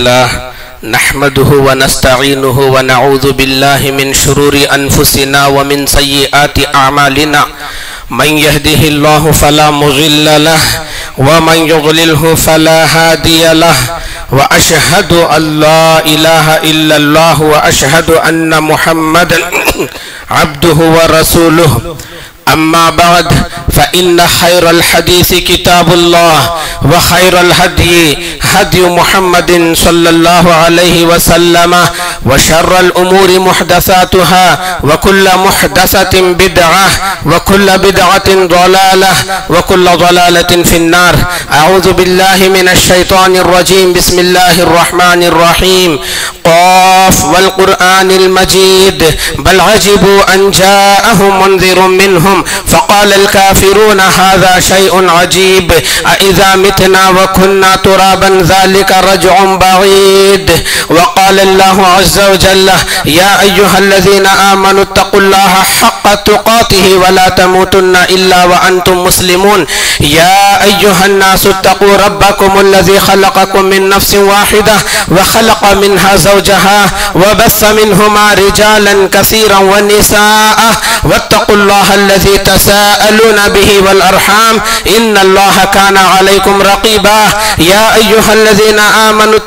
الله نحمده ونستعينه ونعوذ بالله من شرور أنفسنا ومن سيئات أعمالنا من يهده الله فلا مضل له ومن يضلله فلا هادي له وأشهد أن لا إله إلا الله وأشهد أن محمدا عبده ورسوله أما بعد فإن خير الحديث كتاب الله وخير الهدي هدي محمد صلى الله عليه وسلم وشر الأمور محدثاتها وكل محدثة بدعة وكل بدعة ضلالة وكل ضلالة في النار. أعوذ بالله من الشيطان الرجيم. بسم الله الرحمن الرحيم. قاف والقرآن المجيد بل عجبوا أن جاءهم منذر منهم فقال الكافرون هذا شيء عجيب أإذا متنا وكنا ترابا ذلك رجع بعيد. وقال الله عز وجل يا أيها الذين آمنوا اتقوا الله حق تقاته ولا تموتن إلا وأنتم مسلمون. يا أيها الناس اتقوا ربكم الذي خلقكم من نفس واحدة وخلق منها زوجها وبث منهما رجالا كثيرا ونساء واتقوا الله الذي تساءلون به والأرحام إن الله كان عليكم رقيبا. يا أيها الذين آمنوا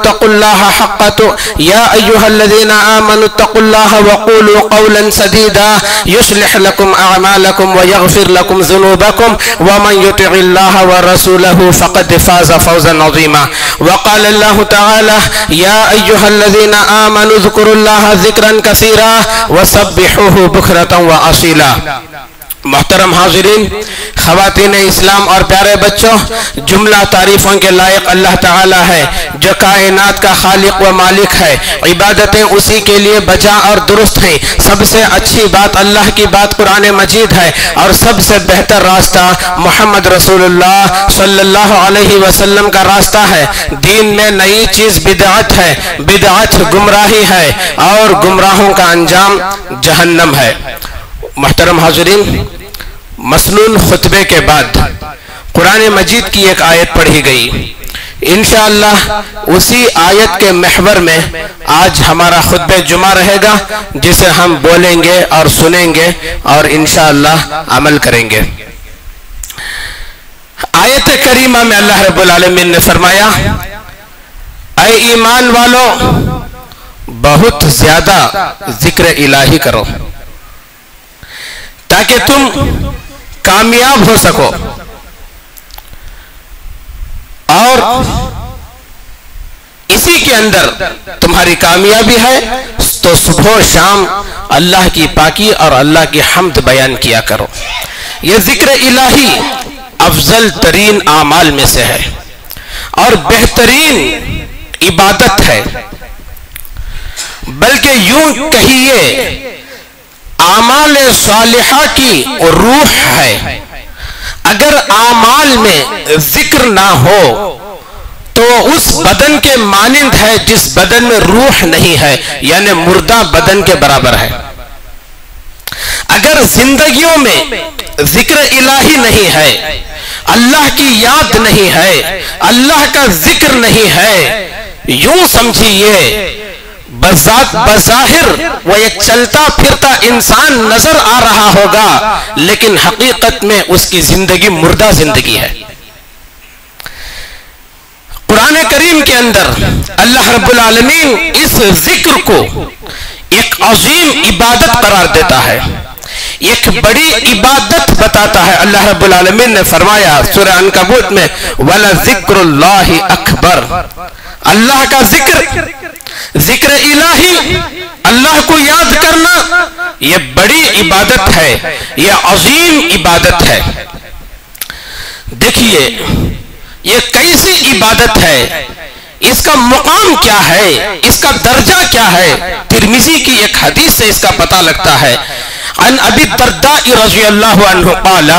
اتقوا الله وقولوا قولا سديدا يصلح لكم أعمالكم ويغفر لكم ذنوبكم ومن يطع الله ورسوله فقد فاز فوزا عظيما. وقال الله تعالى يا أيها الذين آمنوا اذكروا الله ذكرا كثيرا وسبحوه بكرة وأصيلا. محترم حاضرین، خواتین اسلام اور پیارے بچوں، جملہ تعریفوں کے لائق اللہ تعالی ہے جو کائنات کا خالق و مالک ہے. عبادتیں اسی کے لیے بجا اور درست ہیں. سب سے اچھی بات اللہ کی بات قرآن مجید ہے اور سب سے بہتر راستہ محمد رسول اللہ صلی اللہ علیہ وسلم کا راستہ ہے. دین میں نئی چیز بدعت ہے. بدعت گمراہی ہے اور گمراہوں کا انجام جہنم ہے. محترم حاضرین، مسنون خطبے کے بعد قرآن مجید کی ایک آیت پڑھی گئی. انشاءاللہ اسی آیت کے محور میں آج ہمارا خطبہ جمعہ رہے گا جسے ہم بولیں گے اور سنیں گے اور انشاءاللہ عمل کریں گے. آیت کریمہ میں اللہ رب العالمین نے فرمایا اے ایمان والو بہت زیادہ ذکر الہی کرو تاکہ تم کامیاب ہو سکو اور اسی کے اندر تمہاری کامیابی ہے تو صبح و شام اللہ کی پاکی اور اللہ کی حمد بیان کیا کرو. یہ ذکر الہی افضل ترین اعمال میں سے ہے اور بہترین عبادت ہے، بلکہ یوں کہیے اعمال صالحہ کی روح ہے. اگر اعمال میں ذکر نہ ہو تو اس بدن کے مانند ہے جس بدن میں روح نہیں ہے، یعنی مردہ بدن کے برابر ہے. اگر زندگیوں میں ذکر الہی نہیں ہے، اللہ کی یاد نہیں ہے، اللہ کا ذکر نہیں ہے، یوں سمجھیے بظاہر وہ ایک چلتا پھرتا انسان نظر آ رہا ہوگا لیکن حقیقت میں اس کی زندگی مردہ زندگی ہے. قرآن کریم کے اندر اللہ رب العالمین اس ذکر کو ایک عظیم عبادت قرار دیتا ہے، ایک بڑی عبادت بتاتا ہے. اللہ رب العالمین نے فرمایا سورہ عنکبوت میں وَلَذِكْرُ اللَّهِ أَكْبَرُ. اللہ کا ذکر الہی، اللہ کو یاد کرنا یہ بڑی عبادت ہے، یہ عظیم عبادت ہے. دیکھیے یہ کیسی عبادت ہے، اس کا مقام کیا ہے، اس کا درجہ کیا ہے. ترمذی کی ایک حدیث سے اس کا پتہ لگتا ہے. عن ابی الدرداء رضی اللہ عنہ قال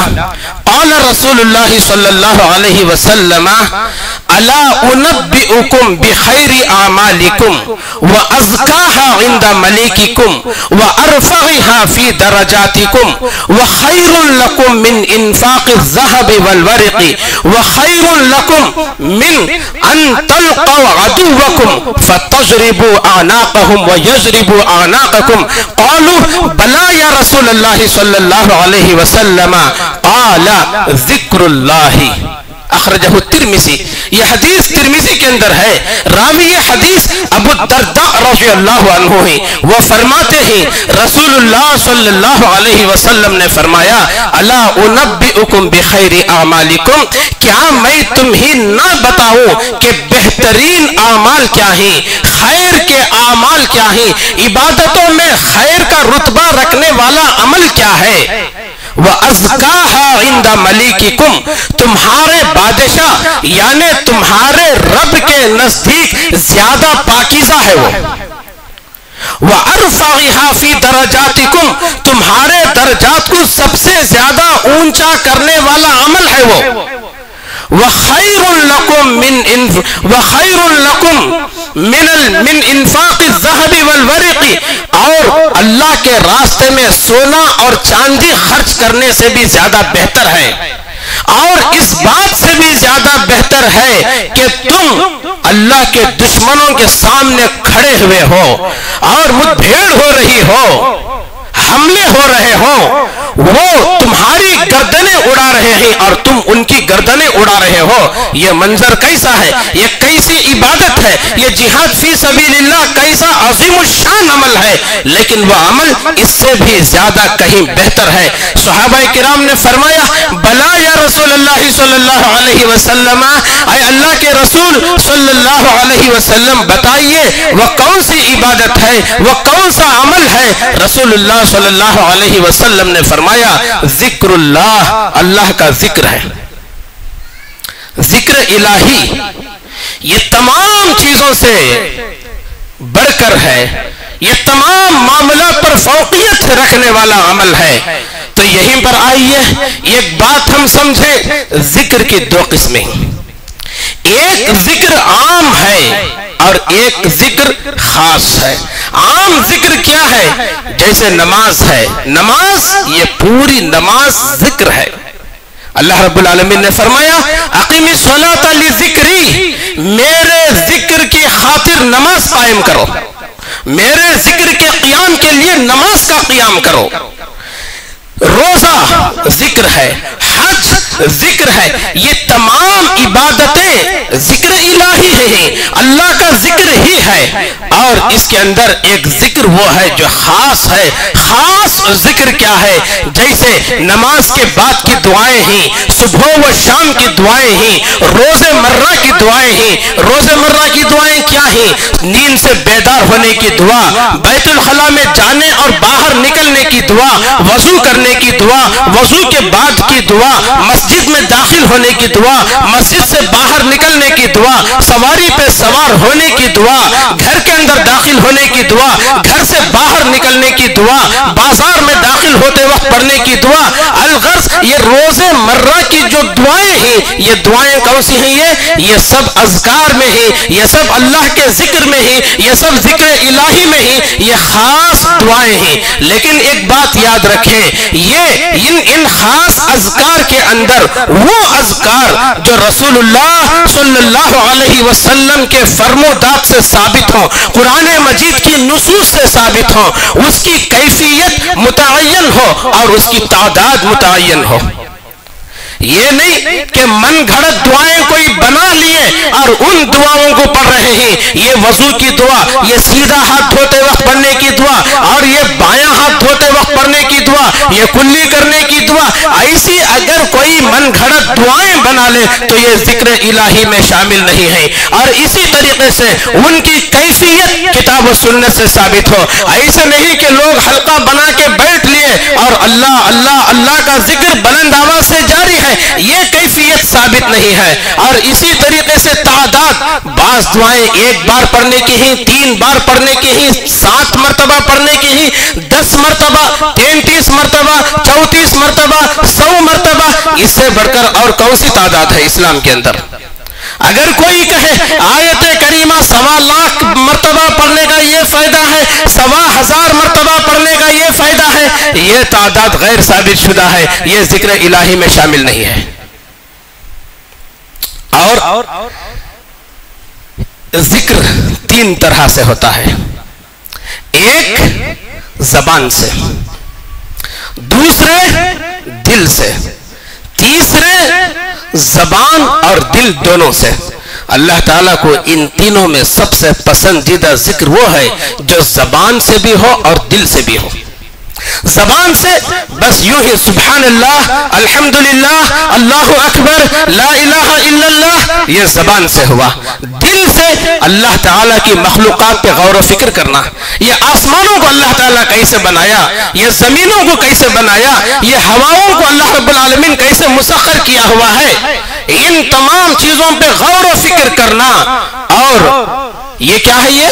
قال رسول اللہ صلی اللہ علیہ وسلم الا انبئکم بخیر اعمالکم وازکاها عند ملیککم وارفعها فی درجاتکم وخیر لکم من انفاق الذهب والورق وخیر لکم من ان تلقوا عدوکم فتضربوا اعناقهم ويضربوا اعناقکم قالوا بلا یا رسول اللہ صلی اللہ علیہ وسلم قال ذکر اللہ اخرجہ الترمذی. یہ حدیث ترمذی کے اندر ہے. راوی یہ حدیث ابو الدرداء رضی اللہ عنہ ہیں. وہ فرماتے ہیں رسول اللہ صلی اللہ علیہ وسلم نے فرمایا الا انبئکم بخیر اعمالکم، کیا میں تمہیں نہ بتاؤں کہ بہترین اعمال کیا ہیں، خیر کے اعمال کیا ہیں، عبادتوں میں خیر کا رتبہ رکھنے والا عمل کیا ہے. وَأَزْكَاهَا عِنْدَ مَلِكِكُمْ، تمہارے بادشاہ یعنی تمہارے رب کے نزدیک زیادہ پاکیزہ ہے وہ. وَأَرْفَعِهَا فِي دَرَجَاتِكُمْ، تمہارے درجات کو سب سے زیادہ اونچا کرنے والا عمل ہے وہ. وَخَيْرٌ لَكُمْ من انفاق الذهب والورق، اور اللہ کے راستے میں سونا اور چاندی خرچ کرنے سے بھی زیادہ بہتر ہے، اور اس بات سے بھی زیادہ بہتر ہے کہ تم اللہ کے دشمنوں کے سامنے کھڑے ہوئے ہو اور مدبھیڑ ہو رہی ہو، حملے ہو رہے ہو، وہ تمہاری گردنیں اڑا رہے ہیں اور تم ان کی گردنیں اڑا رہے ہو. یہ منظر کیسا ہے، یہ کیسی عبادت ہے، یہ جہاد فی سبیل اللہ کیسا عظیم الشان عمل ہے، لیکن وہ عمل اس سے بھی زیادہ کہیں بہتر ہے. صحابہ کرام نے فرمایا بلا یا رسول اللہ صلی اللہ علیہ وسلم، اے اللہ کے رسول صلی اللہ علیہ وسلم بتائیے وہ کون سی عبادت ہے، وہ کون سا عمل ہے. رسول اللہ صلی اللہ علیہ وسلم نے فرمایا ذکر اللہ، اللہ کا ذکر ہے، ذکر الہی. یہ تمام چیزوں سے بڑھ کر ہے، یہ تمام معاملات پر فوقیت رکھنے والا عمل ہے. تو یہیں پر آئیے ایک بات ہم سمجھیں، ذکر کی دو قسمیں، ایک ذکر عام ہے اور ایک ذکر خاص ہے. عام ذکر کیا ہے؟ جیسے نماز ہے، نماز یہ پوری نماز ذکر ہے. اللہ رب العالمین نے فرمایا اقیم الصلاۃ لذکری، میرے ذکر کی خاطر نماز قائم کرو، میرے ذکر کے قیام کے لیے نماز کا قیام کرو. روزہ ذکر ہے، حج ذکر ہے، یہ تمام عبادتیں ذکر الہی ہیں، اللہ کا ذکر ہی ہے. اور اس کے اندر ایک ذکر وہ ہے جو خاص ہے. خاص ذکر کیا ہے؟ جیسے نماز کے بعد کی دعائیں ہیں، صبح و شام کی دعائیں ہیں، روز مرہ کی دعائیں ہیں. روز مرہ کی دعائیں کیا ہیں؟ نیند سے بیدار ہونے کی دعا، بیت الخلاء میں جانے اور باہر نکلنے کی دعا، وضو کرنے کی دعا، وضو کے بعد کی دعا، مسجد میں داخل ہونے کی دعا، مسجد سے باہر نکلنے کی دعا، سواری پہ سوار ہونے کی دعا، گھر کے اندر داخل ہونے کی دعا، گھر سے باہر نکلنے کی دعا، بازار میں داخل ہوتے وقت پڑھنے کی دعا. الغرض یہ روز مرہ کی جو دعائیں ہیں، یہ دعائیں کون سی ہیں؟ یہ سب اذکار میں ہیں، یہ سب اللہ کے ذکر میں ہیں، یہ سب ذکر الہی میں ہیں، یہ خاص دعائیں ہیں. لیکن ایک بات یاد رکھیں، یہ ان خاص اذکار کے اندر وہ اذکار جو رسول اللہ صلی اللہ علیہ وسلم کے فرمودات سے ثابت ہوں، قرآن مجید کی نصوص سے ثابت ہوں، اس کی کیفیت متعین ہو اور اس کی تعداد متعین ہو. یہ نہیں کہ من گھڑت دعائیں کوئی بنا لیے اور ان دعاؤں کو پڑھ رہے ہیں. یہ وضو کی دعا، یہ سیدھا ہاتھ دھوتے وقت پڑھنے کی دعا، اور یہ بایاں ہاتھ دھوتے وقت پڑھنے کی دعا، یہ کلی کرنے کی دعا. ایسی اگر کوئی من گھڑت دعائیں بنا لے تو یہ ذکر الہی میں شامل نہیں ہے. اور اسی طریقے سے ان کی کیفیت کتاب و سنت سے ثابت ہو. ایسے نہیں کہ لوگ حلقہ بنا کے بیٹھ لیے اور اللہ اللہ اللہ کا ذکر بلند آواز سے جاری ہے، یہ کیفیت ثابت نہیں ہے. اور اسی طریقے سے تعداد، بعض دعائیں ایک بار پڑھنے کی ہیں، 3 بار پڑھنے کی ہیں، 7 مرتبہ پڑھنے کی ہیں، 10 مرتبہ، 33 مرتبہ، 34 مرتبہ، 100 مرتبہ. اس سے بڑھ کر اور کون سی تعداد ہے اسلام کے اندر؟ اگر کوئی کہے آیت کریمہ 1.25 مرتبہ پڑھنے کا یہ فائدہ ہے، 1.25 مرتبہ پڑھنے کا یہ فائدہ ہے، یہ تعداد غیر ثابت شدہ ہے، یہ ذکر الہی میں شامل نہیں ہے۔ اور ذکر 3 طرح سے ہوتا ہے، ایک زبان سے، دوسرے دل سے، تیسرے زبان اور دل دونوں سے۔ اللہ تعالیٰ کو ان تینوں میں سب سے پسندیدہ ذکر وہ ہے جو زبان سے بھی ہو اور دل سے بھی ہو۔ زبان سے بس یوں ہی سبحان اللہ، الحمدللہ، اللہ اکبر، لا الہ الا اللہ، یہ زبان سے ہوا۔ دل سے اللہ تعالیٰ کی مخلوقات پہ غور و فکر کرنا، یہ آسمانوں کو اللہ تعالیٰ کیسے بنایا، یہ زمینوں کو کیسے بنایا، یہ ہواؤں کو اللہ رب العالمین کیسے مسخر کیا ہوا ہے، ان تمام چیزوں پہ غور و فکر کرنا۔ اور یہ کیا ہے،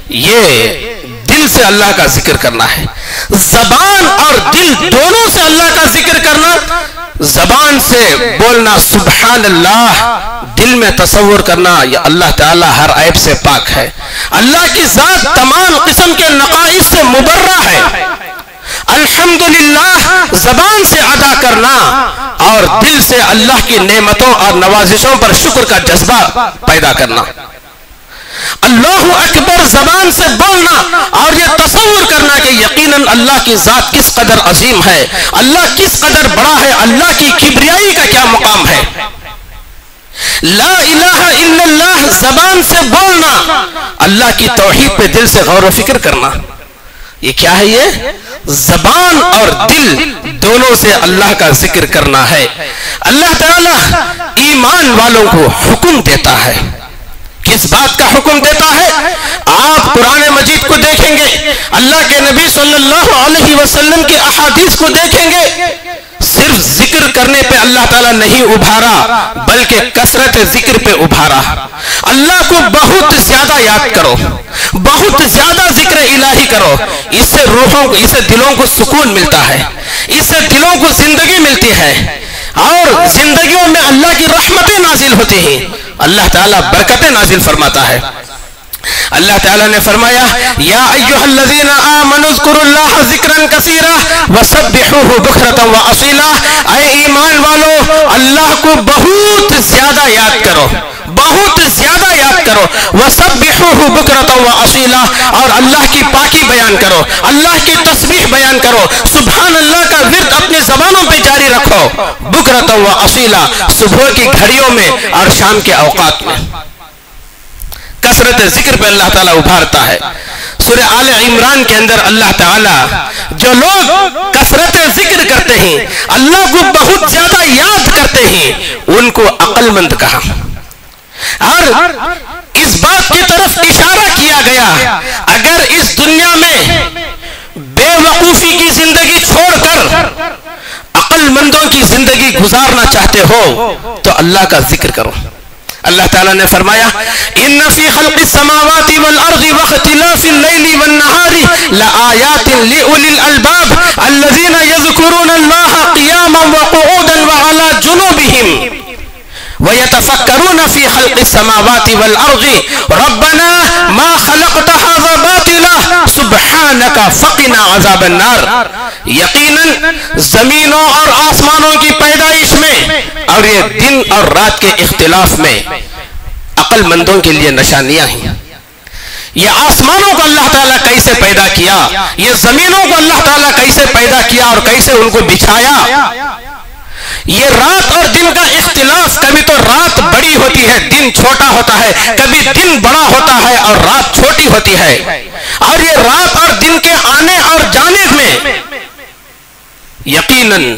یہ دل سے اللہ کا ذکر کرنا ہے۔ زبان اور دل دونوں سے اللہ کا ذکر کرنا، زبان سے بولنا سبحان اللہ، دل میں تصور کرنا یہ اللہ تعالیٰ ہر عیب سے پاک ہے، اللہ کی ذات تمام قسم کے نقائص سے مبرہ ہے، الحمدللہ زبان سے ادا کرنا، اور دل سے اللہ کی نعمتوں اور نوازشوں پر شکر کا جذبہ پیدا کرنا۔ اللہ اکبر زبان سے بولنا اور یہ تصور کرنا کہ یقیناً اللہ کی ذات کس قدر عظیم ہے، اللہ کس قدر بڑا ہے، اللہ کی کبریائی کا کیا مقام ہے۔ لا الہ الا اللہ زبان سے بولنا، اللہ کی توحید پہ دل سے غور و فکر کرنا، یہ کیا ہے، یہ زبان اور دل دونوں سے اللہ کا ذکر کرنا ہے۔ اللہ تعالیٰ ایمان والوں کو حکم دیتا ہے، کس بات کا حکم دیتا ہے؟ آپ قرآن مجید کو دیکھیں گے، اللہ کے نبی صلی اللہ علیہ وسلم کی احادیث کو دیکھیں گے، صرف ذکر کرنے پہ اللہ تعالیٰ نہیں ابھارا بلکہ کثرت ذکر پہ ابھارا۔ اللہ کو بہت زیادہ یاد کرو، بہت زیادہ ذکر الہی کرو، اس سے روحوں کو، اس سے دلوں کو سکون ملتا ہے، اس سے دلوں کو زندگی ملتی ہے، اور زندگیوں میں اللہ کی رحمتیں نازل ہوتی ہیں، اللہ تعالیٰ برکتیں نازل فرماتا ہے۔ اللہ تعالیٰ نے فرمایا یا ایھا الذین آمنوا اذکروا اللہ ذکرا کثیرا وسبحوہ بکرۃ واصیلا، اے ایمان والو اللہ کو بہت زیادہ یاد کرو، بہت زیادہ یاد کرو، وسبحوہ بکرۃ واصیلا، اور اللہ کی پاکی بیان کرو، اللہ کی تسبیح بیان کرو، سبحان اللہ کا ورد اپنی زبانوں پہ جاری رکھو، بکرۃ واصیلا، صبح کی گھڑیوں میں اور شام کے اوقات میں۔ کثرت ذکر پہ اللہ تعالیٰ ابھارتا ہے۔ سورہ آل عمران کے اندر اللہ تعالیٰ جو لوگ کثرت ذکر کرتے ہیں، اللہ کو بہت زیادہ یاد کرتے ہیں، ان کو عقل مند کہا، اور اس بات کی طرف اشارہ کیا گیا اگر اس دنیا میں بے وقوفی کی زندگی چھوڑ کر عقل مندوں کی زندگی گزارنا چاہتے ہو تو اللہ کا ذکر کرو۔ اللہ تعالیٰ نے فرمایا ان فی خلق السماوات والارض واختلاف اللیل والنہار لآیات لأولی الالباب الذین یذکرون اللہ قیاما وقعودا وعلی جنوبہم وَيَتَفَكَّرُونَ فِي خَلْقِ السَّمَاوَاتِ وَالْأَرْضِ رَبَّنَا مَا خَلَقْتَ هَذَا بَاطِلًا سُبْحَانَكَ فَقِنَا عَذَابَ النَّارِ۔ یقیناً زمینوں اور آسمانوں کی پیدائش میں اور یہ دن اور رات کے اختلاف میں عقل مندوں کے لیے نشانیاں ہیں۔ یہ آسمانوں کو اللہ تعالیٰ کیسے پیدا کیا، یہ زمینوں کو اللہ تعالیٰ کیسے پیدا کیا اور کیسے ان کو بچھایا، یہ رات اور دن کا اختلاف، کبھی تو رات بڑی ہوتی ہے دن چھوٹا ہوتا ہے، کبھی دن بڑا ہوتا ہے اور رات چھوٹی ہوتی ہے، اور یہ رات اور دن کے آنے اور جانے میں یقیناً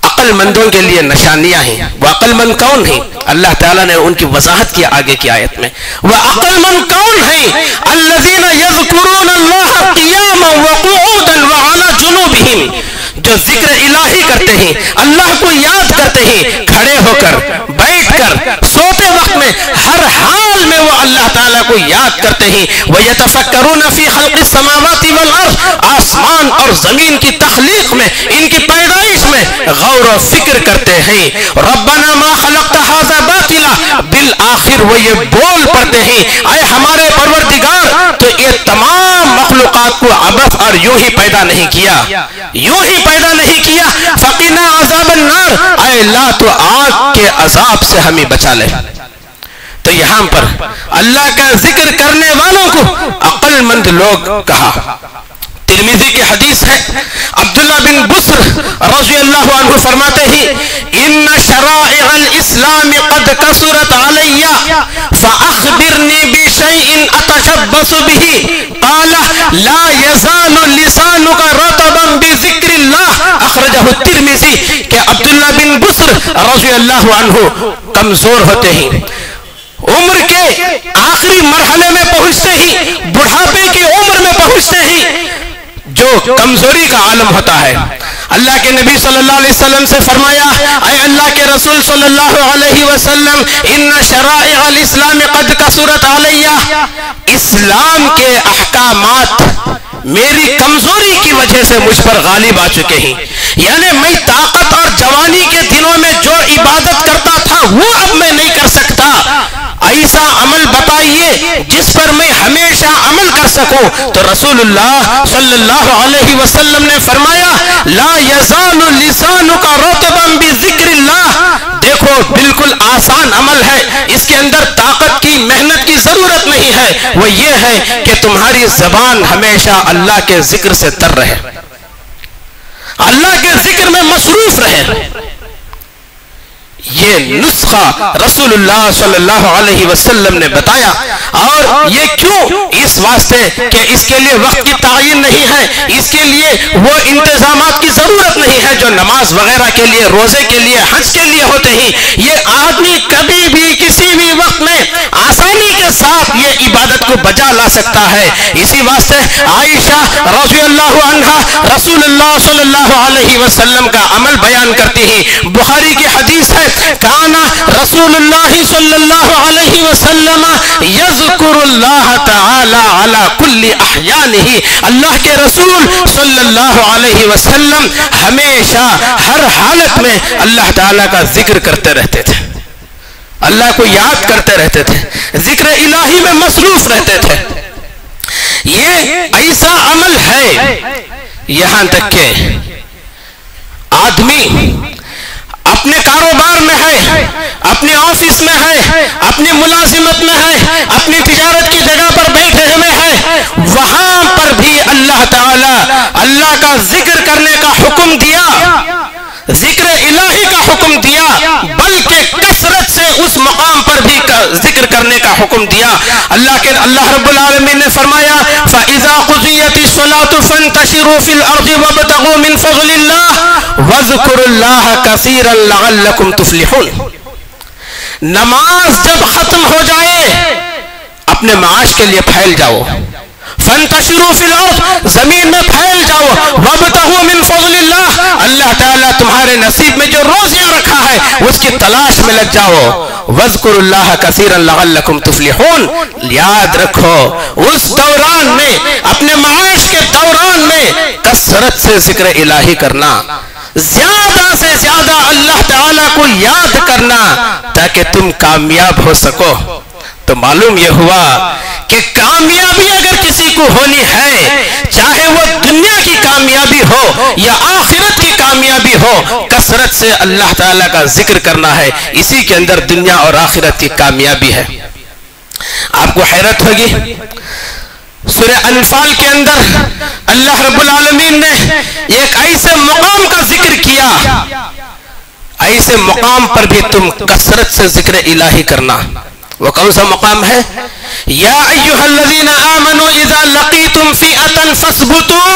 عقل مندوں کے لیے نشانیاں ہیں۔ وہ عقل مند کون ہیں؟ اللہ تعالیٰ نے ان کی وضاحت کی آگے کی آیت میں۔ وہ عقل مند کون ہیں؟ الذین یذکرون اللہ قیاما وقعودا وعلی جنوبہم، جو ذکر الہی کرتے ہیں، اللہ کو یاد کرتے ہیں، کھڑے ہو کر، بیٹھ کر، سوتے وقت میں، ہر حال میں وہ اللہ تعالیٰ تعالیٰ کو یاد کرتے ہیں. وَيَتَفَكَّرُونَ فِي خَلْقِ السَّمَاوَاتِ وَالْأَرْضِ, آسمان اور زمین کی تخلیق میں, ان کی پیدائش میں غور و فکر کرتے ہیں. رَبَّنَا مَا خَلَقْتَ هَذَا بَاطِلًا, بالآخر وہ یہ بول پڑتے ہیں, اے ہمارے پروردگار تو یہ تمام مخلوقات کو عبث اور یوں ہی پیدا نہیں کیا, یوں ہی پیدا نہیں کیا. فَقِنَا عَذَابَ النَّارِ, اے اللہ تو آگ کے عذاب سے ہمیں بچا لے. تو یہاں پر اللہ کا ذکر کرنے والوں کو عقل مند لوگ کہا. ترمذی کی حدیث ہے, عبداللہ بن بصر رضی اللہ عنہ فرماتے ہیں, ان شرائع الاسلام قد کثرت علی فاخبرنی بشیء اتشبث به قال لا یزال لسانک رطبا بذکر اللہ, اخرجہ الترمذی. کہ عبداللہ بن بصر رضی اللہ عنہ کمزور ہوتے ہیں, عمر کے آخری مرحلے میں پہنچتے ہی, بڑھاپے کی عمر میں پہنچتے ہی جو کمزوری کا عالم ہوتا ہے. اللہ کے نبی صلی اللہ علیہ وسلم سے فرمایا, اے اللہ کے رسول صلی اللہ علیہ وسلم, ان شرائع الاسلام قد کثرت علی, اسلام کے احکامات میری کمزوری کی وجہ سے مجھ پر غالب آ چکے ہیں. یعنی میں طاقت اور جوانی کے دنوں میں جو عبادت کرتا تھا وہ اب میں نہیں کر سکتا. ایسا عمل بتائیے جس پر میں ہمیشہ عمل کر سکوں. تو رسول اللہ صلی اللہ علیہ وسلم نے فرمایا, لا یزال لسانک رطبا بذکر اللہ. دیکھو بالکل آسان عمل ہے, اس کے اندر طاقت کی محنت کی ضرورت نہیں ہے. وہ یہ ہے کہ تمہاری زبان ہمیشہ اللہ کے ذکر سے تر رہے, اللہ کے ذکر میں مصروف رہے. یہ نسخہ رسول اللہ صلی اللہ علیہ وسلم نے بتایا. اور یہ کیوں؟ اس واسطے کہ اس کے لیے وقت کی تعین نہیں ہے, اس کے لیے وہ انتظامات کی ضرورت نہیں ہے جو نماز وغیرہ کے لیے, روزے کے لیے, حج کے لیے ہوتے ہیں. یہ آدمی کبھی بھی کسی بھی وقت میں آسانی کے ساتھ یہ عبادت کو بجا لا سکتا ہے. اسی واسطے عائشہ رضی اللہ عنہا رسول اللہ صلی اللہ علیہ وسلم کا عمل بیان کرتی ہیں. بخاری کی حدیث ہے, کانا رسول اللہ صلی اللہ علیہ وسلم یذکر اللہ تعالی علی کل احیانہ, اللہ کے رسول صلی اللہ علیہ وسلم ہمیشہ ہر حالت میں اللہ تعالی کا ذکر کرتے رہتے تھے, اللہ کو یاد کرتے رہتے تھے, ذکر الہی میں مصروف رہتے تھے. یہ ایسا عمل ہے یہاں تک کہ آدمی اپنے کاروبار میں ہے, اپنے آفس میں ہے, اپنی ملازمت میں ہے, اپنی تجارت کی جگہ پر بیٹھے ہوئے ہے, وہاں پر بھی اللہ تعالی اللہ کا ذکر کرنے کا حکم دیا, ذکر الہی کا حکم دیا, بلکہ کثرت سے اس مقام پر بھی ذکر کرنے کا حکم دیا. اللہ رب العالمین نے فرمایا, فَإِذَا قُضِيَتِ الصَّلَاةُ فَانْتَشِرُوا فِي الْأَرْضِ وَابْتَغُوا مِنْ فَضْلِ اللَّهِ وَاذْكُرُوا اللَّهَ كَثِيرًا لَعَلَّكُمْ تُفْلِحُونَ. نماز جب ختم ہو جائے اپنے معاش کے لیے پھیل جاؤ, فَانْتَشِرُوا فِي الْأَرْضِ, زمین میں پھیل جاؤ, وَابْتَغُوا مِنْ فَضْلِ اللَّهِ, اللہ تعالیٰ تمہارے نصیب میں جو روزیاں رکھا ہے اس کی تلاش میں لگ جاؤ. وَاذْكُرُوا اللَّهَ كَثِيرًا لَعَلَّكُمْ تُفْلِحُونَ. یاد رکھو اس دوران میں, اپنے معاش کے دوران میں کثرت سے ذکر الہی کرنا, زیادہ سے زیادہ اللہ تعالیٰ کو یاد کرنا تاکہ تم کامیاب ہو سکو. تو معلوم یہ ہوا کہ کامیابی اگر کسی کو ہونی ہے, چاہے وہ دنیا کی کامیابی ہو یا آخرت کی کامیابی ہو, کثرت سے اللہ تعالیٰ کا ذکر کرنا ہے. اسی کے اندر دنیا اور آخرت کی کامیابی ہے. آپ کو حیرت ہوگی, سورہ انفال کے اندر اللہ رب العالمین نے ایک ایسے مقام کا ذکر کیا, ایسے مقام پر بھی تم کثرت سے ذکر الہی کرنا. وہ کون سا مقام ہے؟ یا ایھا الذین آمنوا اذا لقیتم فئۃ فاثبتوا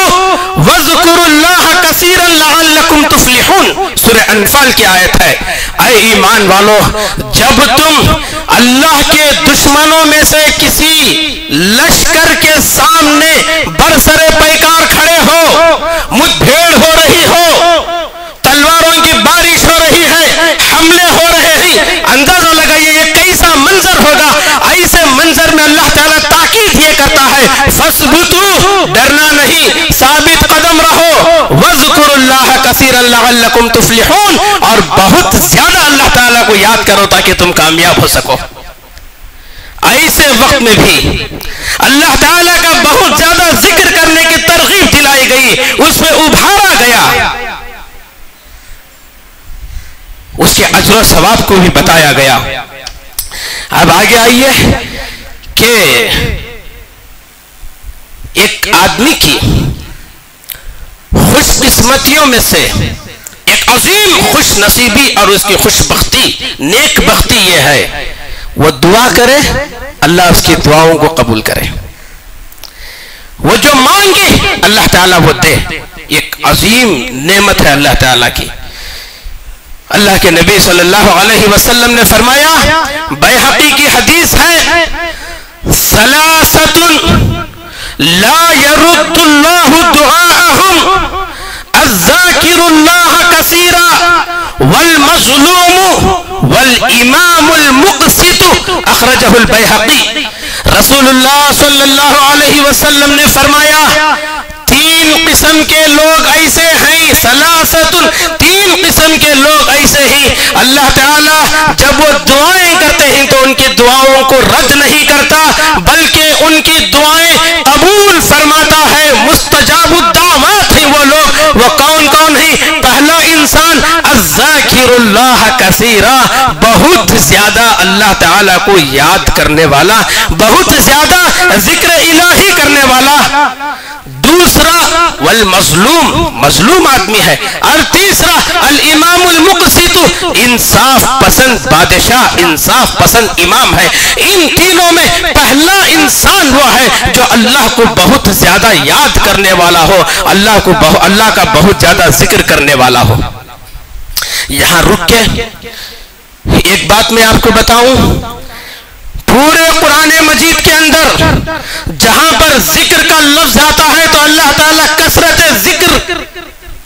واذکروا اللہ کثیرا لعلکم تفلحون. سورہ انفال کی آیت ہے, اے ایمان والو, جب تم اللہ کے دشمنوں میں سے کسی لشکر کے سامنے برسر پیکار کھڑے ہو, مدھ بھیڑ ہو رہی ہو, تلواروں کی بارش ہو رہی ہے, حملے ہو رہے ہیں, اندازہ لگائیے یہ کیسا منظر ہوگا. ایسے منظر میں اللہ تعالیٰ فَاثْبُتُوا ڈرنا نہیں، ثابت قدم رہو، وَاذْكُرُوا اللَّهَ كَثِيرًا لَعَلَّكُمْ تُفْلِحُونَ اور بہت زیادہ اللہ تعالیٰ کو یاد کرو تاکہ تم کامیاب ہو سکو۔ ایسے وقت میں بھی اللہ تعالیٰ کا بہت زیادہ ذکر کرنے کی ترغیب دلائی گئی، اس میں ابھارا گیا، اس کے اجر و ثواب کو بھی بتایا گیا۔ اب آگے آئیے کہ ایک آدمی کی خوش قسمتیوں میں سے ایک عظیم خوش نصیبی اور اس کی خوش بختی، نیک بختی یہ ہے وہ دعا کرے، اللہ اس کی دعاؤں کو قبول کرے، وہ جو مانگے اللہ تعالیٰ وہ دے۔ ایک عظیم نعمت ہے اللہ تعالیٰ کی۔ اللہ کے نبی صلی اللہ علیہ وسلم نے فرمایا، بیہقی کی حدیث ہے، ثلاثۃ لا يرد اللہ دعاءہم الذاکر اللہ کثیرا والمظلوم والامام المقسط، اخرجہ البیہقی۔ رسول اللہ صلی اللہ علیہ وسلم نے فرمایا، تین قسم کے لوگ ایسے ہیں، ثلاثۃ تین قسم کے لوگ ایسے ہیں، اللہ تعالیٰ جب وہ دعائیں کرتے ہیں تو ان کی دعاؤں کو رد نہیں کرتا بلکہ ان کی دعائیں قبول فرماتا ہے۔ مستجاب الدعوات ہیں وہ لوگ، وہ کون کون ہیں؟ پہلا انسان الذاکر اللہ کثیرا، بہت زیادہ اللہ تعالیٰ کو یاد کرنے والا، بہت زیادہ ذکر الہی کرنے والا۔ دوسرا والمظلوم، مظلوم آدمی ہے، اور تیسرا الامام المقسط، انصاف پسند بادشاہ، انصاف پسند امام ہے۔ ان تینوں میں پہلا انسان وہ ہے جو اللہ کو بہت زیادہ یاد کرنے والا ہو، اللہ کا بہت زیادہ ذکر کرنے والا ہو۔ یہاں رک کے ایک بات میں آپ کو بتاؤں، پورے قرآن مجید کے اندر جہاں پر ذکر کا لفظ آتا ہے تو اللہ تعالیٰ کثرت ذکر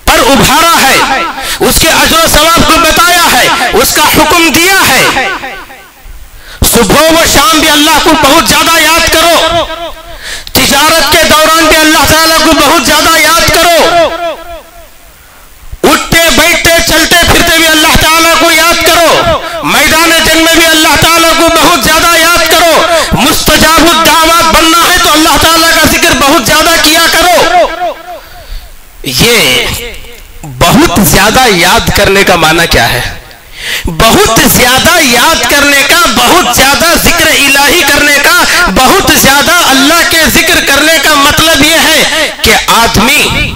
پر ابھارا ہے، اس کے اجر و ثواب کو بتایا ہے، اس کا حکم دیا ہے۔ صبح و شام بھی اللہ کو بہت زیادہ یاد کرو، تجارت کے دوران بھی اللہ تعالیٰ کو بہت زیادہ یاد کرو، اٹھتے بیٹھتے چلتے پھرتے بھی اللہ تعالیٰ کو یاد کرو، میدان جنگ میں بھی اللہ تعالیٰ کو بہت زیادہ یاد کرو، مستجاب الدعوات بننا ہے تو اللہ تعالیٰ کا ذکر بہت زیادہ کیا کرو۔ یہ بہت زیادہ یاد کرنے کا معنی کیا ہے؟ بہت زیادہ یاد کرنے کا، بہت زیادہ ذکر الہی کرنے کا، بہت زیادہ اللہ کے ذکر کرنے کا مطلب یہ ہے کہ آدمی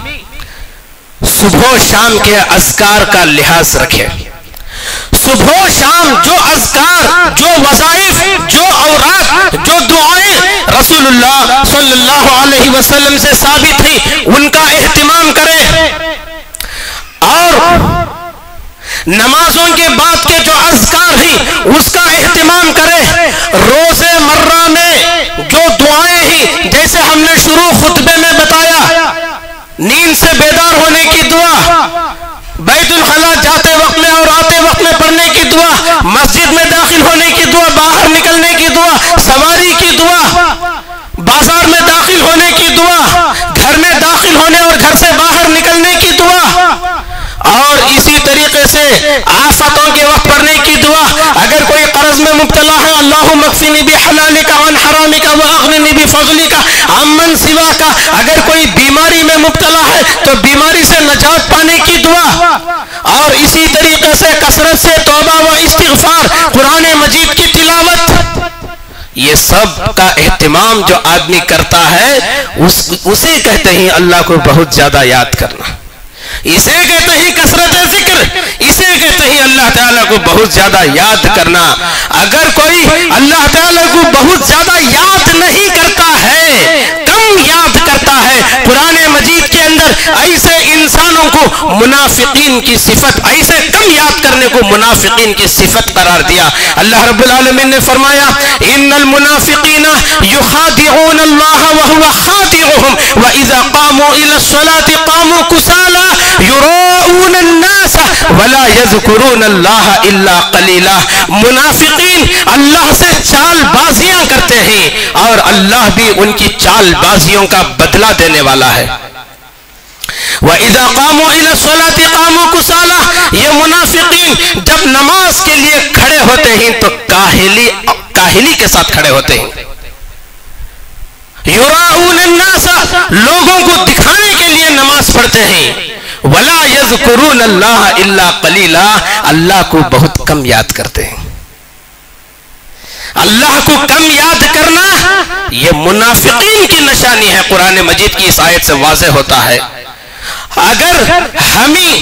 صبح و شام کے اذکار کا لحاظ رکھے۔ صبح و شام جو اذکار، جو وظائف، جو اوراد، جو دعائیں رسول اللہ صلی اللہ علیہ وسلم سے ثابت ہیں ان کا اہتمام کرے، اور نمازوں کے بعد کے جو اذکار ہیں اس کا اہتمام کرے۔ روز مرہ میں جو دعائیں ہیں، جیسے ہم نے شروع خطبے میں بتایا، نیند سے بیدار ہونے کی دعا، بیت الخلا جاتے وقت میں اور آتے وقت میں پڑھنے کی دعا، مسجد میں داخل ہونے کی دعا، باہر نکلنے کی دعا، سواری کی دعا، بازار میں داخل ہونے کی دعا، گھر میں داخل ہونے اور گھر سے باہر نکلنے کی دعا، اور اسی طریقے سے آفتوں کے وقت پڑھنے کی دعا۔ اگر کوئی قرض میں مبتلا ہے، اللہم اکفنی بحلالک عن حرامک واغننی بفضلک عمن سواک۔ اگر کوئی بیماری میں مبتلا ہے تو بیماری سے نجات پانے کی دعا، اور اسی طریقے سے کثرت سے توبہ و استغفار، قرآن مجید کی تلاوت، یہ سب کا اہتمام جو آدمی کرتا ہے اسے کہتے ہیں اللہ کو بہت زیادہ یاد کرنا، اسے کہتے ہیں کثرت ذکر، اسے کہتے ہیں اللہ تعالیٰ کو بہت زیادہ یاد کرنا۔ اگر کوئی اللہ تعالیٰ کو بہت زیادہ یاد نہیں کرتا ہے، کم یاد کرتا ہے، قرآن مجید کے اندر ایسے انسانوں کو منافقین کی صفت، ایسے کم یاد کرنے کو منافقین کی صفت قرار دیا۔ اللہ رب العالمین نے فرمایا، ان المنافقین یخادعون اللہ وهو خادعهم واذا قاموا الى الصلاة قاموا کسالى یراؤون یراؤن الناس ولا یذکرون اللہ الا قلیلا. منافقین اللہ سے چال بازیاں کرتے ہیں اور اللہ بھی ان کی چال بازیوں کا بدلہ دینے والا ہے. وَإِذَا قَامُوا إِلَى الصَّلَاةِ قَامُوا كُسَالَىٰ. یہ منافقین جب نماز کے لیے کھڑے ہوتے ہیں تو کاہلی کے ساتھ کھڑے ہوتے ہیں. یراؤن الناس لوگوں کو دکھانے کے لیے نماز پڑھتے ہیں. وَلَا يَذْكُرُونَ اللَّهَ إِلَّا قَلِيلًا. اللہ کو بہت کم یاد کرتے ہیں. اللہ کو کم یاد کرنا یہ منافقین کی نشانی ہے. قرآن مجید کی اس آیت سے واضح ہوتا ہے. اگر ہمیں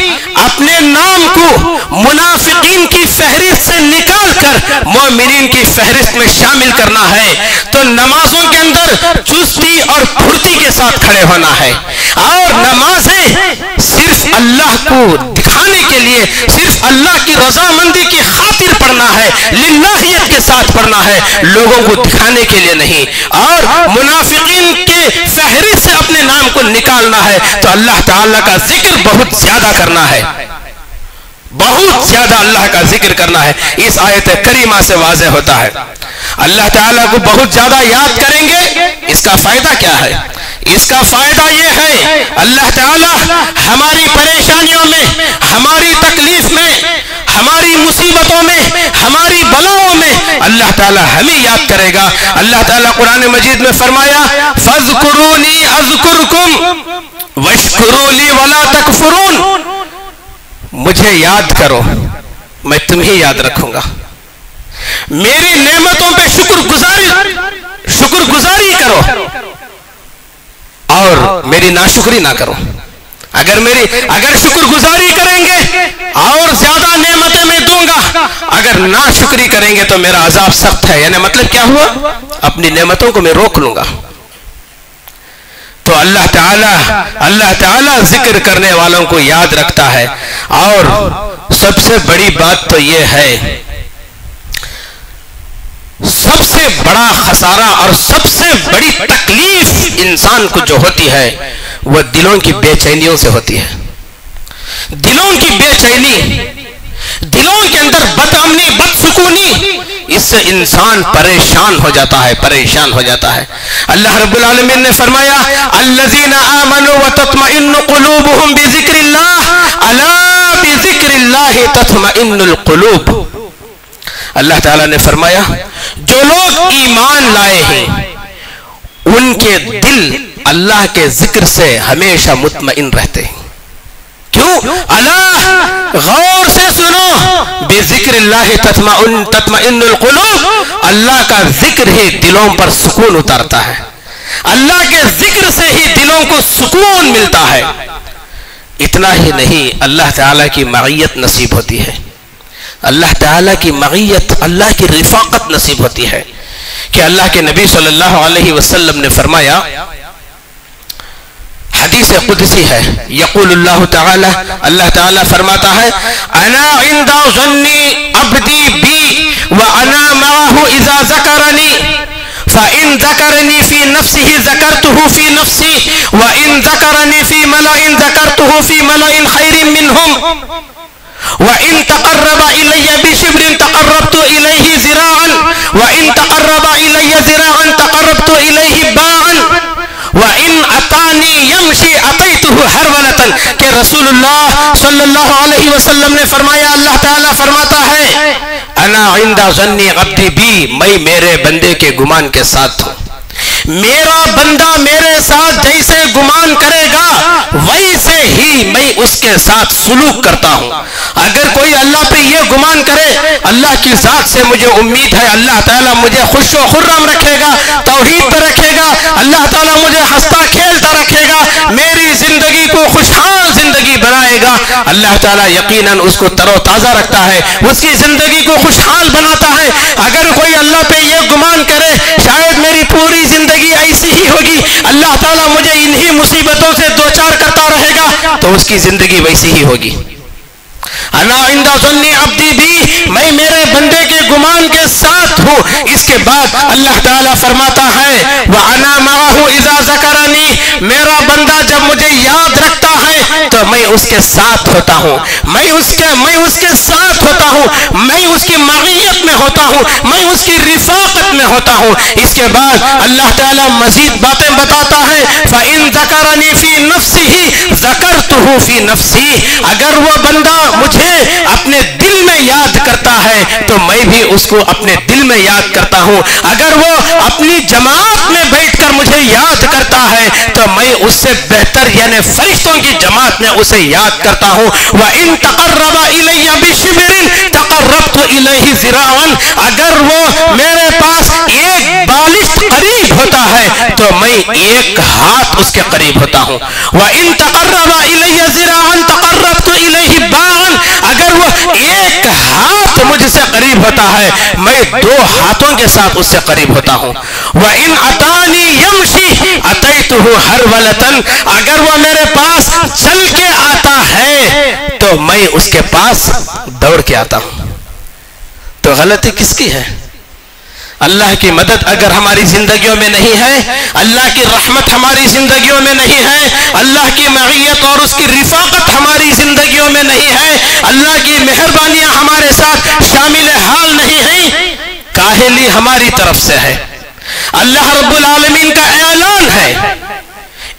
اپنے نام کو منافقین کی فہرست سے نکال کر مومنین کی فہرست میں شامل کرنا ہے تو نمازوں کے اندر چستی اور پھرتی کے ساتھ کھڑے ہونا ہے. اور نمازیں صرف اللہ کو دکھانے کے لیے، صرف اللہ کی رضامندی کی خاطر پڑھنا ہے، للہیت کے ساتھ پڑھنا ہے، لوگوں کو دکھانے کے لیے نہیں. اور منافقین کے فہرست سے اپنے نام کو نکالنا ہے تو اللہ تعالیٰ کا ذکر بہت زیادہ کرنا ہے، بہت زیادہ اللہ کا ذکر کرنا ہے. اس آیت کریمہ سے واضح ہوتا ہے. اللہ تعالیٰ کو بہت زیادہ یاد کریں گے، اس کا فائدہ کیا ہے؟ اس کا فائدہ یہ ہے اللہ تعالیٰ ہماری پریشانیوں میں، ہماری تکلیف میں، ہماری مصیبتوں میں، ہماری بلاؤں میں اللہ تعالیٰ ہمیں یاد کرے گا. اللہ تعالیٰ قرآن مجید میں فرمایا فَاذْكُرُونِي أَذْكُرْكُمْ وَاشْكُرُوا لِي وَلَا تَكْفُرُونَ. مجھے یاد کرو میں تمہیں یاد رکھوں گا. میری نعمتوں پہ شکر گزاری کرو اور میری ناشکری نہ کرو. اگر شکر گزاری کریں گے اور زیادہ نعمتیں میں دوں گا، اگر ناشکری کریں گے تو میرا عذاب سخت ہے. یعنی مطلب کیا ہوا؟ اپنی نعمتوں کو میں روک لوں گا. تو اللہ تعالیٰ ذکر کرنے والوں کو یاد رکھتا ہے. اور سب سے بڑی بات تو یہ ہے، سب سے بڑا خسارہ اور سب سے بڑی تکلیف انسان کو جو ہوتی ہے وہ دلوں کی بے چینیوں سے ہوتی ہے. دلوں کی بے چینی، دلوں کے اندر بد امنی، بد سکونی، اس سے انسان پریشان ہو جاتا ہے. اللہ رب العالمین نے فرمایا الذین آمنوا وتطمئن قلوبهم بذکر اللہ الا بذکر اللہ تطمئن القلوب. اللہ تعالیٰ نے فرمایا جو لوگ ایمان لائے ہیں ان کے دل اللہ کے ذکر سے ہمیشہ مطمئن رہتے ہیں. کیوں؟ اللہ غور سے سنو، بذکر اللہ تطمئن القلوب. اللہ کا ذکر ہی دلوں پر سکون اتارتا ہے. اللہ کے ذکر سے ہی دلوں کو سکون ملتا ہے. اتنا ہی نہیں، اللہ تعالیٰ کی معیت نصیب ہوتی ہے. اللہ تعالیٰ کی معیت، اللہ کی رفاقت نصیب ہوتی ہے. کہ اللہ کے نبی صلی اللہ علیہ وسلم نے فرمایا، حدیث قدسی ہے، یقول اللہ تعالی، اللہ تعالیٰ فرماتا ہے انا عند ظن عبدی بی وانا معه اذا ذکرنی فإن ذكرني في نفسه ذكرته في نفسي وإن ذكرني في ملأ ذكرته في ملأ خير منهم وَإِن تَقَرَّبَ إِلَيَّ بِشِبْرٍ تَقَرَّبْتُ إِلَيْهِ زِرَاعًا وَإِن تَقَرَّبَ إِلَيَّ زِرَاعًا تَقَرَّبْتُ إِلَيْهِ بَاعًا وَإِن أَتَانِي يَمْشِي أَتَيْتُهُ هَرْوَلَةً. کہ رسول اللہ صلی اللہ علیہ وسلم نے فرمایا، اللہ تعالیٰ فرماتا ہے انا عند ظن عبدی بی، میں میرے بندے کے گمان کے ساتھ ہوں. میرا بندہ میرے ساتھ جیسے گمان کرے گا ویسے ہی میں اس کے ساتھ سلوک کرتا ہوں. اگر کوئی اللہ پہ یہ گمان کرے اللہ کی ذات سے مجھے امید ہے اللہ تعالیٰ مجھے خوش و خرم رکھے گا، توحید پہ رکھے گا، اللہ تعالیٰ مجھے ہنستا کھیلتا رکھے گا، میری زندگی کو خوشحال زندگی بنائے گا، اللہ تعالیٰ یقیناً اس کو تر و تازہ رکھتا ہے، اس کی زندگی کو خوشحال بناتا ہے. اگر کوئی اللہ پہ یہ گمان کرے شاید میری پوری زندگی ایسی ہی ہوگی، اللہ تعالیٰ مجھے انہی مصیبتوں سے دوچار کرتا رہے گا، تو اس کی زندگی ویسی ہی ہوگی. انا عند ظن عبدی بھی، میں میرے بندے کے گمان کے ساتھ ہوں. اس کے بعد اللہ تعالیٰ فرماتا ہے وَأَنَا مَعَهُ إِذَا ذَكَرَنِي، میرا بندہ جب مجھے یاد رکھتا ہے تو تو میں اس کے ساتھ ہوتا ہوں، میں اس کے ساتھ ہوتا ہوں، میں اس کی معیت میں ہوتا ہوں، میں اس کی رفاقت میں ہوتا ہوں۔ اس کے بعد اللہ تعالیٰ مزید باتیں بتاتا ہے، فَإِن ذَكَرَنِي فِي نَفْسِهِ ذَكَرْتُهُ فِي نَفْسِي، اگر وہ بندہ مجھے اپنے دل میں یاد کرتا ہے تو میں بھی اس کو اپنے دل میں یاد کرتا ہوں، اگر وہ اپنی جماعت میں بیٹھ کر مجھے یاد کرتا ہے تو میں اس سے بہتر یعنی فرشتوں کی جماعت میں اسے یاد کرتا ہوں۔ وَإِن تَقَرَّبَ إِلَيَّ بِشِبْرٍ تَقَرَّبْتُ إِلَيْهِ ذِرَاعًا، اگر وہ میرے پاس ایک بالشت قریب ہوتا ہے تو میں ایک ہاتھ اس کے قریب ہوتا ہوں۔ وَإِن تَقَرَّبَ إِلَيَّ ذِرَاعًا تَقَرَّبْتُ إِلَيْهِ بَاعًا، اگر وہ ایک ہاتھ مجھ سے قریب ہوتا ہے میں دو ہاتھوں کے ساتھ اس سے قریب ہوتا ہوں۔ وَإِنْ أَتَانِي يَمْشِي أَتَيْتُهُ هَرْوَلَةً، اگر وہ میرے پاس چل کے آتا ہے تو میں اس کے پاس دوڑ کے آتا ہوں۔ تو غلطی کس کی ہے؟ اللہ کی مدد اگر ہماری زندگیوں میں نہیں ہے، اللہ کی رحمت ہماری زندگیوں میں نہیں ہے، اللہ کی معیت اور اس کی رفاقت ہماری زندگیوں میں نہیں ہے، اللہ کی مہربانیاں ہمارے ساتھ شامل حال نہیں ہیں، کاہلی ہماری طرف سے ہے۔ اللہ رب العالمین کا اعلان ہے،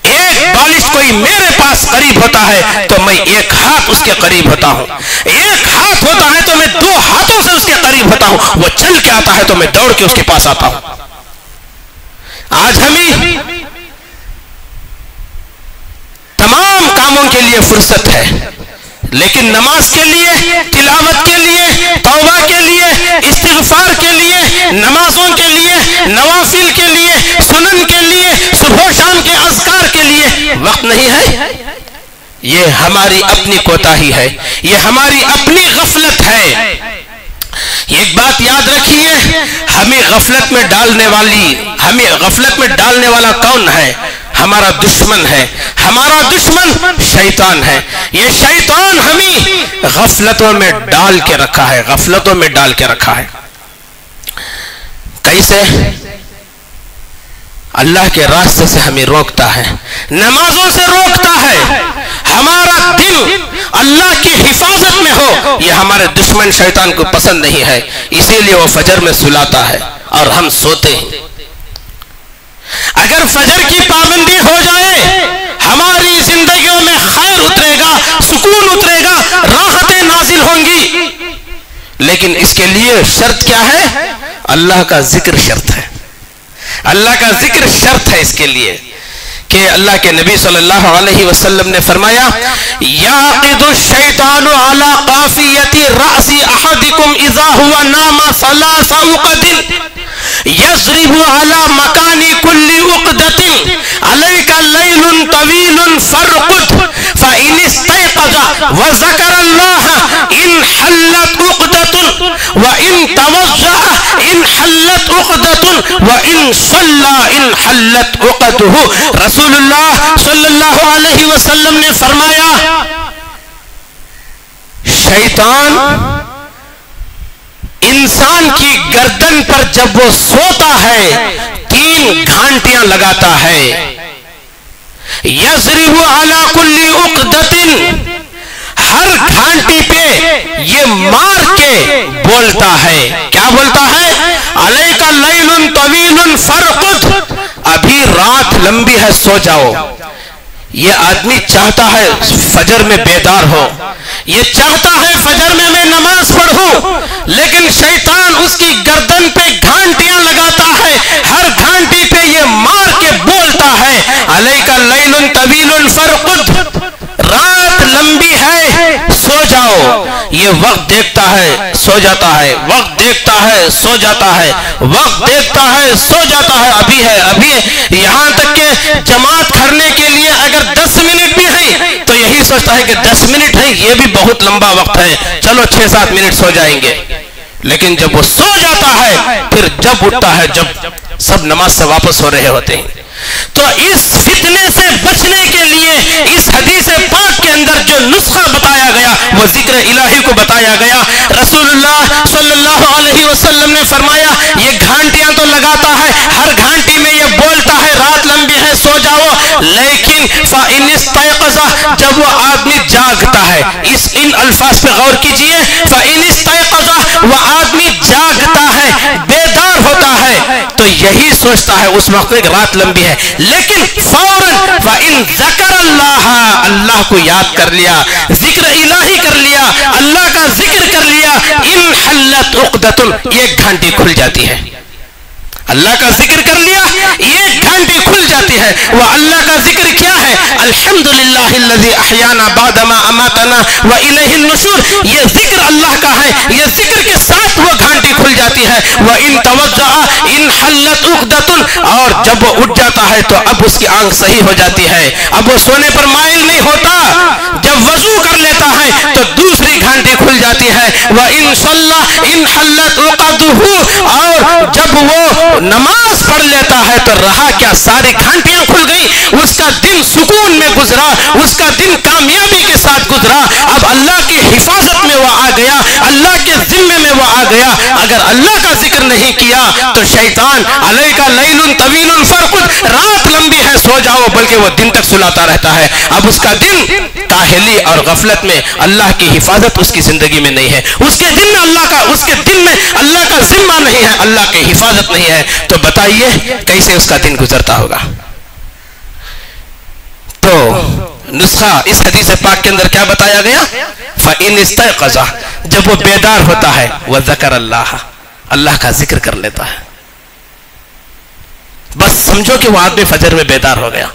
ایک بالش کوئی میرے پاس قریب ہوتا ہے تو میں ایک ہاتھ اس کے قریب ہوتا ہوں، ایک ہاتھ ہوتا ہے تو میں دو ہاتھوں سے اس کے قریب ہوتا ہوں، وہ چل کے آتا ہے تو میں دوڑ کے اس کے پاس آتا ہوں۔ آج ہمیں تمام کاموں کے لیے فرصت ہے لیکن نماز کے لیے، تلاوت کے لیے، توبہ کے لیے، استغفار کے لیے، نمازوں کے لیے، نوافل کے لیے، سنن کے لیے، صبح و شام کے اذکار کے لیے وقت نہیں ہے۔ یہ ہماری اپنی کوتاہی ہے، یہ ہماری اپنی غفلت ہے۔ ایک بات یاد رکھیے، ہمیں غفلت میں ڈالنے والا کون ہے؟ ہمارا دشمن ہے، ہمارا دشمن شیطان ہے۔ یہ شیطان ہمیں غفلتوں میں ڈال کے رکھا ہے، غفلتوں میں ڈال کے رکھا ہے۔ کیسے؟ اللہ کے راستے سے ہمیں روکتا ہے، نمازوں سے روکتا ہے، ہمارا دل اللہ کی حفاظت میں ہو یہ ہمارے دشمن شیطان کو پسند نہیں ہے، اسی لیے وہ فجر میں سلاتا ہے اور ہم سوتے ہیں۔ اگر فجر کی پابندی ہو جائے ہماری زندگیوں میں خیر اترے گا، سکون اترے گا، راحتیں نازل ہوں گی، لیکن اس کے لیے شرط کیا ہے؟ اللہ کا ذکر شرط ہے، اللہ کا ذکر شرط ہے اس کے لیے کہ اللہ کے نبی صلی اللہ علیہ وسلم نے فرمایا یعقد الشیطان علی قافیت رأس احدکم اذا هو نام ثلاث عقد یضرب علی مکان کل عقدۃ علیک لیل طویل فارقد فإن استيقظ وذكر الله انحلت عقدة وإن توضأ انحلت عقدة وإن صلى انحلت عقده۔ رسول اللہ صلی اللہ علیہ وسلم نے فرمایا شیطان انسان کی گردن پر جب وہ سوتا ہے 3 گھانٹیاں لگاتا ہے، یضرب علی کل عقدۃ، ہر گھانٹی پہ یہ مار کے بولتا ہے، کیا بولتا ہے؟ علیک لیل طویل فارقد، ابھی رات لمبی ہے سو جاؤ۔ یہ آدمی چاہتا ہے فجر میں بیدار ہو، یہ چاہتا ہے فجر میں نماز پڑھوں، لیکن شیطان اس کی گردن پہ گھانٹیاں لگاتا ہے، ہر گھانٹی پہ یہ مار کے بولتا ہے علیک لیل طویل فارقد، رات لمبی ہے سو جاؤ۔ یہ وقت دیکھتا ہے سو جاتا ہے، وقت دیکھتا ہے سو جاتا ہے، وقت دیکھتا ہے سو جاتا ہے، ابھی ہے ابھی ہے، یہاں تک کہ جماعت کرنے کے لیے اگر 10 منٹ بھی ہے تو یہی سوچتا ہے کہ 10 منٹ ہے یہ بھی بہت لمبا وقت ہے، چلو 6-7 منٹ سو جائیں گے۔ لیکن جب وہ سو جاتا ہے پھر جب اٹھتا ہے جب سب نماز سے واپس ہو رہے ہوتے ہیں۔ تو اس فتنے سے بچنے کے لیے اس حدیث پاک کے اندر جو نسخہ بتایا گیا وہ ذکر الہی کو بتایا گیا۔ رسول اللہ صلی اللہ علیہ وسلم نے فرمایا یہ گھانٹیاں تو لگاتا ہے، ہر گھانٹی میں یہ بولتا ہے رات لمبی ہے سو جاؤ، لیکن فَإِنِ اسْتَيْقَظَ جب وہ آدمی جاگتا ہے، ان الفاظ پہ غور کیجئے، فَإِنِ اسْتَيْقَظَ وہ آدمی جاگتا ہے، بیدار ہوتا ہے، تو یہی سوچتا ہے اس وقت ایک رات لمبی ہے، لیکن فوراً وَإِن ذَكَرَ اللَّهَ اللہ کو یاد کر لیا، ذکر الہی کر لیا، اللہ کا ذکر کر لیا، انحلت عقدۃ ایک گھنٹی کھل جاتی ہے۔ اللہ کا ذکر کر لیا، ایک گھنٹی کھل جاتی ہے۔ وہ اللہ کا ذکر کیا ہے؟ الحمدللہ الذی احیانا بعد ما اماتنا والیہ النشور، یہ ذکر اللہ کا ہے، یہ ذکر کے ساتھ وہ گھنٹی کھل جاتی ہے۔ وَإِن تَوَضَّعَ انحلت عقدۃ اور جب وہ اٹھ جاتا ہے تو اب اس کی آنکھ صحیح ہو جاتی ہے، اب وہ سونے پر مائل نہیں ہوتا، جب وضو کر لیتا ہے تو دوسری گھنٹی کھل جاتی ہے۔ وَإِن صَلَّى انحلت عقدہ اور جب وہ نماز پڑھ لیتا ہے تو رہا کیا، ساری گھنٹیاں کھل گئی، اس کا دن سکون میں گزرا، اس کا دن کامیابی کے ساتھ گزرا، اب اللہ کی حفاظت میں وہ آ گیا، اللہ کے ذمے میں وہ آ گیا۔ اگر اللہ کا ذکر نہیں کیا تو شیطان علیک لیل طویل فرقد، رات لمبی ہے سو جاؤ، بلکہ وہ دن تک سلاتا رہتا ہے، اب اس کا دن کاہلی اور غفلت میں، اللہ کی حفاظت اس کی زندگی میں نہیں ہے، اس کے دن میں اللہ کا ذمہ نہیں ہے، اللہ کی حفاظت نہیں ہے، تو بتائیے کیسے اس کا دن گزرتا ہوگا۔ تو نسخہ اس حدیث پاک کے اندر کیا بتایا گیا؟ فَإِنِ اسْتَيْقَظَ جب وہ بیدار ہوتا ہے، وَذَكَرَ اللَّهَ اللہ کا ذکر کر لیتا ہے، بس سمجھو کہ وہ آدمی فجر میں بیدار ہو گیا۔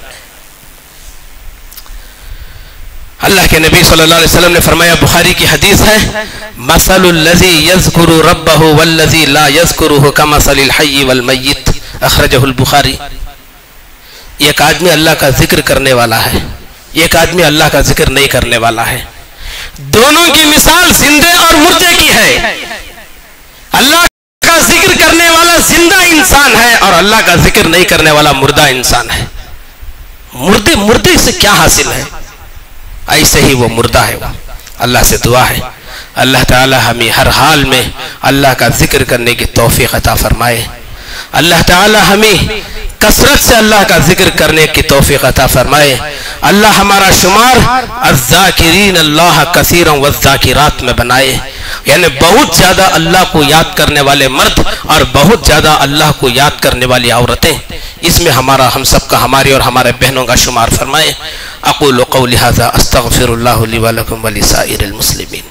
اللہ کے نبی صلی اللہ علیہ وسلم نے فرمایا، بخاری کی حدیث ہے، مثل الذی یذکر ربہ والذی لا یذکرہ کمثل الحی والمیت، اخرجہ البخاری۔ ایک آدمی اللہ کا ذکر کرنے والا ہے، ایک آدمی اللہ کا ذکر نہیں کرنے والا ہے، دونوں کی مثال زندے اور مردے کی ہے۔ اللہ کا ذکر کرنے والا زندہ انسان ہے اور اللہ کا ذکر نہیں کرنے والا مردہ انسان ہے۔ مردے سے کیا حاصل ہے؟ ایسے ہی وہ مردہ ہے۔ اللہ سے دعا ہے اللہ تعالی ہمیں ہر حال میں اللہ کا ذکر کرنے کی توفیق عطا فرمائے، اللہ تعالی ہمیں کثرت سے اللہ کا ذکر کرنے کی توفیق عطا فرمائے، اللہ ہمارا شمار الذاکرین اللہ کثیرا والذاکرات میں بنائے، یعنی بہت زیادہ اللہ کو یاد کرنے والے مرد اور بہت زیادہ اللہ کو یاد کرنے والی عورتیں، اس میں ہم سب کا، ہماری اور ہمارے بہنوں کا شمار فرمائے۔ اقول قولی ھذا استغفر اللہ لی ولکم ولسائر المسلمین۔